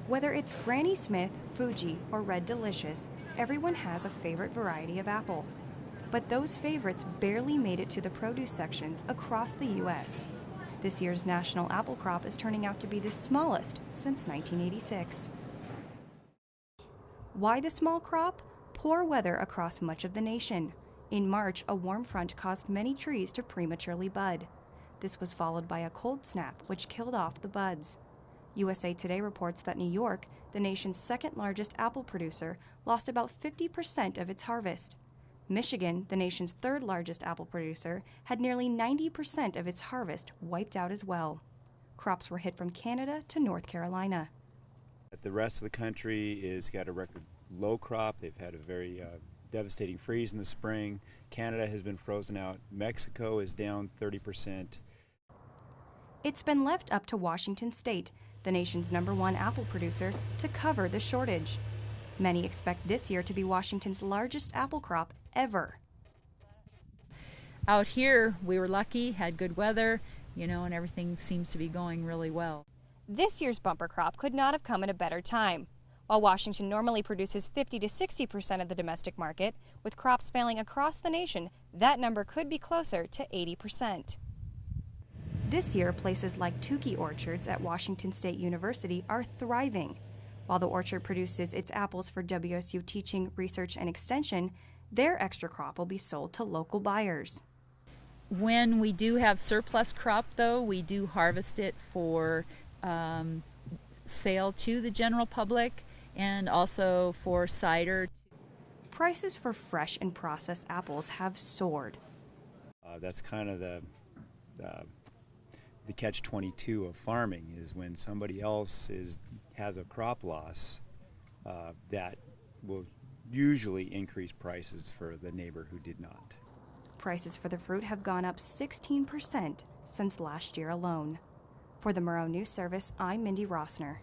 Whether it's Granny Smith, Fuji, or Red Delicious, everyone has a favorite variety of apple. But those favorites barely made it to the produce sections across the U.S. This year's national apple crop is turning out to be the smallest since 1986. Why the small crop? Poor weather across much of the nation. In March, a warm front caused many trees to prematurely bud. This was followed by a cold snap, which killed off the buds. USA Today reports that New York, the nation's second largest apple producer, lost about 50% of its harvest. Michigan, the nation's third largest apple producer, had nearly 90% of its harvest wiped out as well. Crops were hit from Canada to North Carolina. The rest of the country has got a record low crop. They've had a very devastating freeze in the spring. Canada has been frozen out. Mexico is down 30%. It's been left up to Washington State, the nation's #1 apple producer, to cover the shortage. Many expect this year to be Washington's largest apple crop ever. Out here, we were lucky, had good weather, and everything seems to be going really well. This year's bumper crop could not have come at a better time. While Washington normally produces 50 to 60% of the domestic market, with crops failing across the nation, that number could be closer to 80%. This year, places like Tukey Orchards at Washington State University are thriving. While the orchard produces its apples for WSU Teaching, Research, and Extension, their extra crop will be sold to local buyers. When we do have surplus crop, though, we do harvest it for sale to the general public and also for cider. Prices for fresh and processed apples have soared. That's kind of the catch-22 of farming, is when somebody else has a crop loss, that will usually increase prices for the neighbor who did not. Prices for the fruit have gone up 16% since last year alone. For the Murrow News Service, I'm Mindy Rossner.